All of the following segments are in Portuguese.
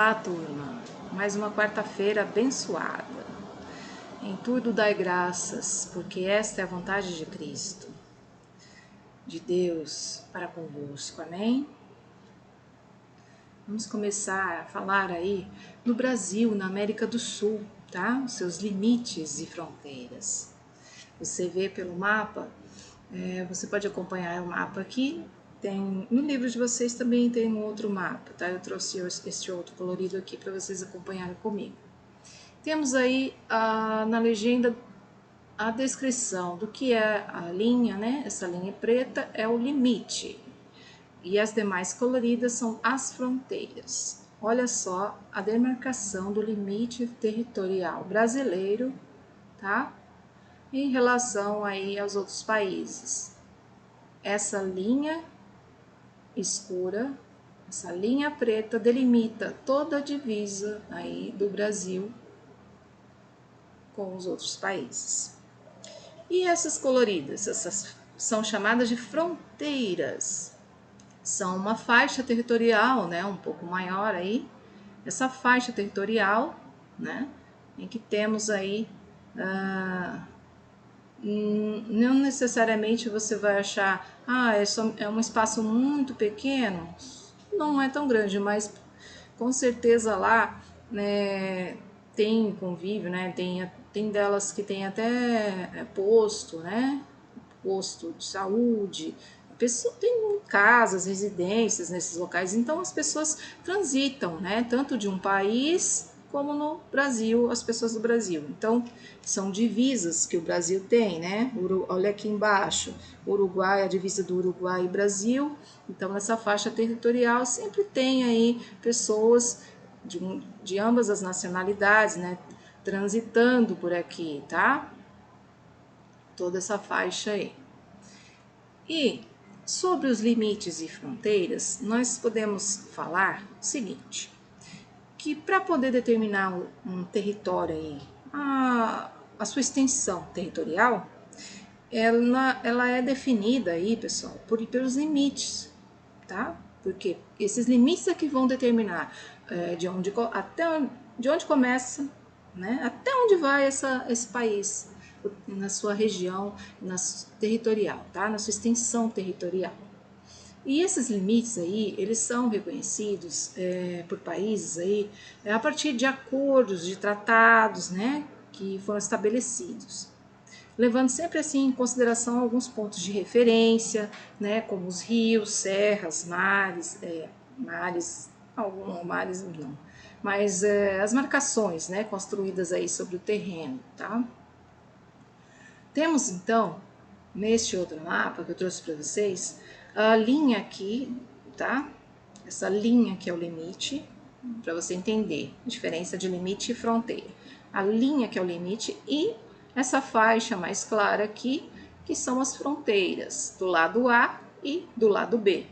Olá, turma! Mais uma quarta-feira abençoada. Em tudo dai graças, porque esta é a vontade de Cristo, de Deus para convosco. Amém? Vamos começar a falar aí no Brasil, na América do Sul, tá? Os seus limites e fronteiras. Você vê pelo mapa, você pode acompanhar o mapa aqui. No livro de vocês também tem um outro mapa, tá? Eu trouxe este outro colorido aqui para vocês acompanharem comigo. Temos aí na legenda a descrição do que é a linha, né? Essa linha preta é o limite e as demais coloridas são as fronteiras. Olha só a demarcação do limite territorial brasileiro, tá? Em relação aí aos outros países. Essa linha escura, essa linha preta delimita toda a divisa aí do Brasil com os outros países. E essas coloridas, essas são chamadas de fronteiras. São uma faixa territorial, né, um pouco maior aí. Essa faixa territorial, né, em que temos aí não necessariamente você vai achar, é um espaço muito pequeno, não é tão grande, mas com certeza lá, né, tem convívio, né, tem delas que tem até posto, né, posto de saúde, tem casas, residências nesses locais, então as pessoas transitam, né, tanto de um país como no Brasil, as pessoas do Brasil. Então, são divisas que o Brasil tem, né? Olha aqui embaixo, Uruguai, a divisa do Uruguai e Brasil. Então, nessa faixa territorial sempre tem aí pessoas de ambas as nacionalidades, né? Transitando por aqui, tá? Toda essa faixa aí. E sobre os limites e fronteiras, nós podemos falar o seguinte, que para poder determinar um território aí, a sua extensão territorial, ela é definida aí, pessoal, pelos limites, tá? Porque esses limites é que vão determinar de onde começa, né? Até onde vai esse país, na sua região, territorial, tá? Na sua extensão territorial. E esses limites aí, eles são reconhecidos por países aí a partir de acordos, de tratados, né, que foram estabelecidos, levando sempre assim em consideração alguns pontos de referência, né, como os rios, serras, mares não, mas as marcações, né, construídas aí sobre o terreno, tá? Temos então neste outro mapa que eu trouxe para vocês, a linha aqui, tá? Essa linha que é o limite, para você entender a diferença de limite e fronteira. A linha que é o limite e essa faixa mais clara aqui, que são as fronteiras do lado A e do lado B,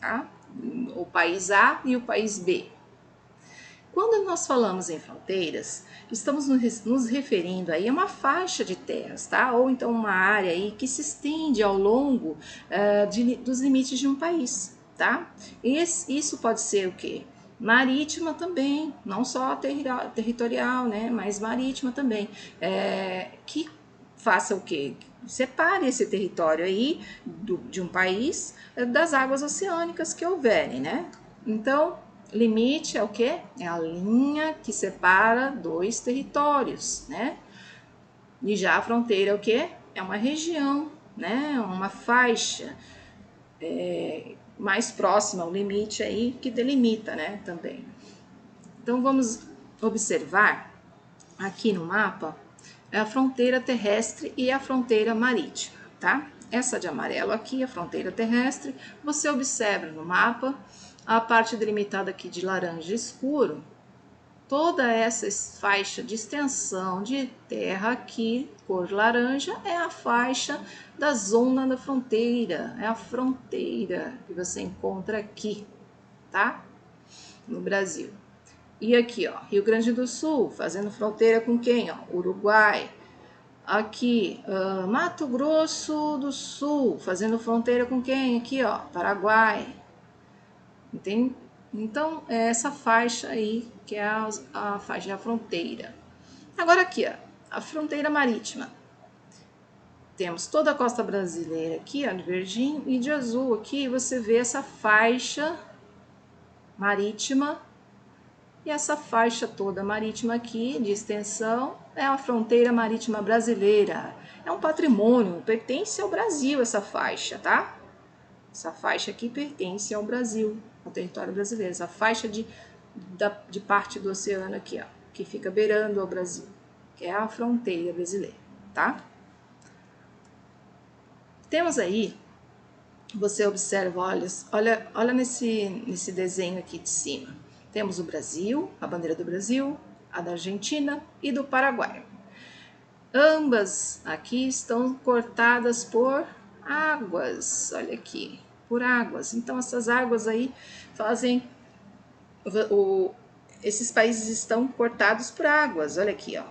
tá? O país A e o país B. Quando nós falamos em fronteiras, estamos nos referindo aí a uma faixa de terras, tá? Ou então uma área aí que se estende ao longo dos limites de um país, tá? Isso pode ser o quê? Marítima também, não só territorial, né? Mas marítima também, que faça o quê? Separe esse território aí de um país das águas oceânicas que houverem, né? Então, limite é o quê? É a linha que separa dois territórios, né? E já a fronteira é o quê? É uma região, né? Uma faixa mais próxima ao limite aí que delimita, né? Também. Então vamos observar aqui no mapa a fronteira terrestre e a fronteira marítima, tá? Essa de amarelo aqui, a fronteira terrestre, você observa no mapa a parte delimitada aqui de laranja escuro, toda essa faixa de extensão de terra aqui, cor laranja, é a faixa da zona da fronteira, é a fronteira que você encontra aqui, tá? No Brasil. E aqui, ó, Rio Grande do Sul, fazendo fronteira com quem? Ó, Uruguai. Aqui, Mato Grosso do Sul, fazendo fronteira com quem? Aqui, ó, Paraguai. Entende? Então, é essa faixa aí, que é a faixa da fronteira. Agora aqui, ó, a fronteira marítima. Temos toda a costa brasileira aqui, ó, de verdinho, e de azul aqui você vê essa faixa marítima. E essa faixa toda marítima aqui, de extensão, é a fronteira marítima brasileira. É um patrimônio, pertence ao Brasil essa faixa, tá? Essa faixa aqui pertence ao Brasil, ao território brasileiro. Essa faixa de parte do oceano aqui, ó, que fica beirando ao Brasil, que é a fronteira brasileira, tá? Temos aí, você observa, olha nesse desenho aqui de cima. Temos o Brasil, a bandeira do Brasil, a da Argentina e do Paraguai. Ambas aqui estão cortadas por águas, olha aqui, por águas. Então essas águas aí fazem, esses países estão cortados por águas, olha aqui, ó,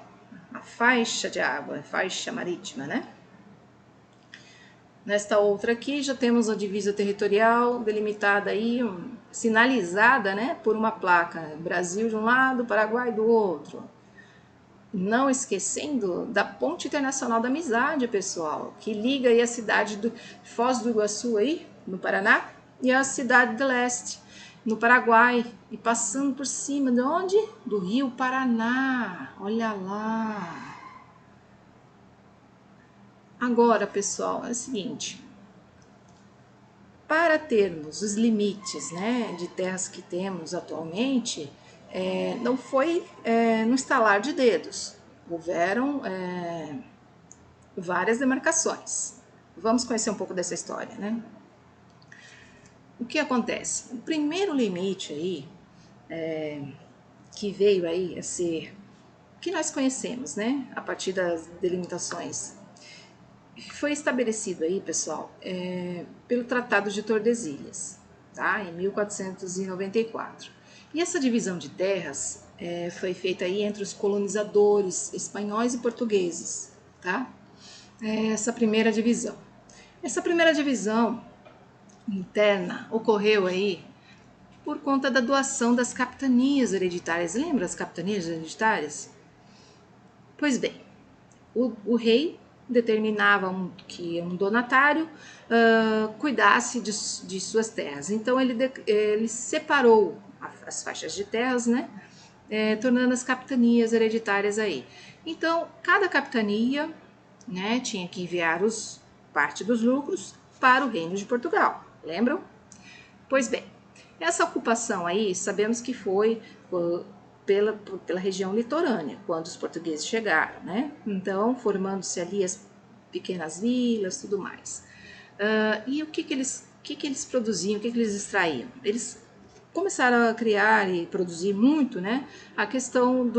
a faixa de água, a faixa marítima, né? Nesta outra aqui já temos a divisa territorial delimitada aí, sinalizada, né, por uma placa, Brasil de um lado, Paraguai do outro. Não esquecendo da Ponte Internacional da Amizade, pessoal, que liga aí a cidade de Foz do Iguaçu aí, no Paraná, e a cidade de Leste, no Paraguai, e passando por cima de onde? Do Rio Paraná, olha lá. Agora, pessoal, é o seguinte, para termos os limites, né, de terras que temos atualmente, não foi no estalar de dedos, houveram várias demarcações. Vamos conhecer um pouco dessa história, né? O que acontece? O primeiro limite aí, que veio aí a ser, que nós conhecemos, né, a partir das delimitações, foi estabelecido aí, pessoal, pelo Tratado de Tordesilhas, tá? Em 1494. E essa divisão de terras foi feita aí entre os colonizadores espanhóis e portugueses, tá? Essa primeira divisão. Essa primeira divisão interna ocorreu aí por conta da doação das capitanias hereditárias. Lembra as capitanias hereditárias? Pois bem, o rei determinava que um donatário cuidasse de suas terras. Então ele separou as faixas de terras, né, tornando as capitanias hereditárias aí. Então cada capitania, né, tinha que enviar parte dos lucros para o Reino de Portugal. Lembram? Pois bem, essa ocupação aí sabemos que foi pela região litorânea, quando os portugueses chegaram, né? Então, formando-se ali as pequenas vilas, tudo mais. E o que eles produziam, o que eles extraíam? Eles começaram a criar e produzir muito, né? A questão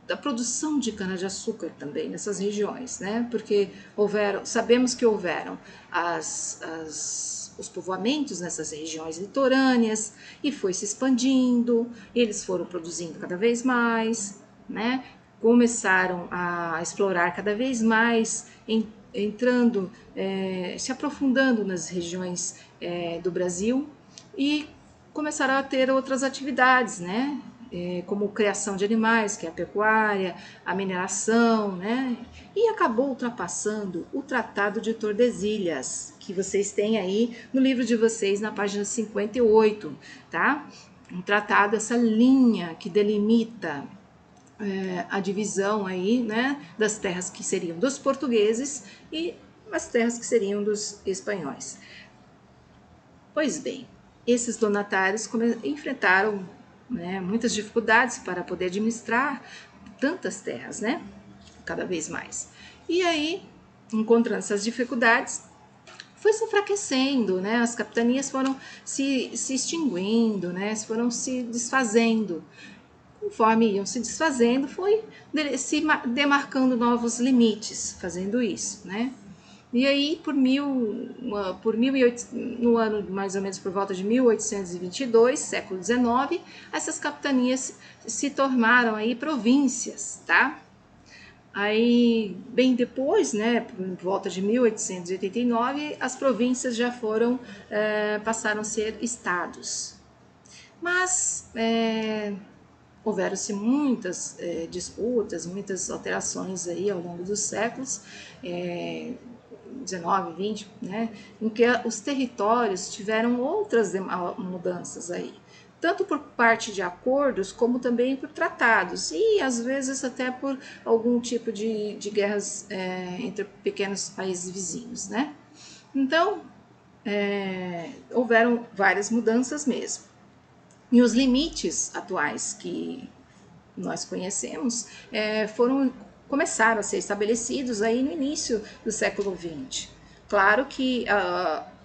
da produção de cana-de-açúcar também nessas regiões, né? Porque sabemos que houveram os povoamentos nessas regiões litorâneas e foi se expandindo, eles foram produzindo cada vez mais, né? Começaram a explorar cada vez mais, entrando, se aprofundando nas regiões do Brasil e começaram a ter outras atividades, né? Como criação de animais, que é a pecuária, a mineração, né? E acabou ultrapassando o Tratado de Tordesilhas, que vocês têm aí no livro de vocês, na página 58, tá? Um tratado, essa linha que delimita a divisão aí, né, das terras que seriam dos portugueses e as terras que seriam dos espanhóis. Pois bem, esses donatários enfrentaram, né, muitas dificuldades para poder administrar tantas terras, né, cada vez mais. E aí, encontrando essas dificuldades, foi se enfraquecendo, né, as capitanias foram se extinguindo, né, foram se desfazendo. Conforme iam se desfazendo, foi se demarcando novos limites, fazendo isso, né. E aí, no ano mais ou menos por volta de 1822, século XIX, essas capitanias se tornaram aí províncias, tá? Aí, bem depois, né, por volta de 1889, as províncias já passaram a ser estados. Mas houveram-se muitas disputas, muitas alterações aí ao longo dos séculos, 19, 20, né, em que os territórios tiveram outras mudanças aí, tanto por parte de acordos como também por tratados e às vezes até por algum tipo de guerras entre pequenos países vizinhos, né? Então houveram várias mudanças mesmo. E os limites atuais que nós conhecemos começaram a ser estabelecidos aí no início do século XX. Claro que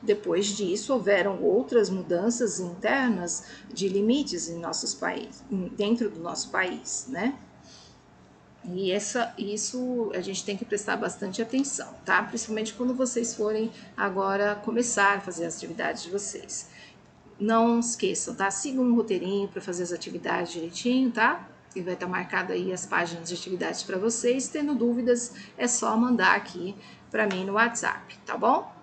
depois disso houveram outras mudanças internas de limites em nossos países, dentro do nosso país, né? E isso a gente tem que prestar bastante atenção, tá? Principalmente quando vocês forem agora começar a fazer as atividades de vocês. Não esqueçam, tá? Sigam um roteirinho para fazer as atividades direitinho, tá? E vai estar marcado aí as páginas de atividades para vocês. Tendo dúvidas, é só mandar aqui para mim no WhatsApp, tá bom?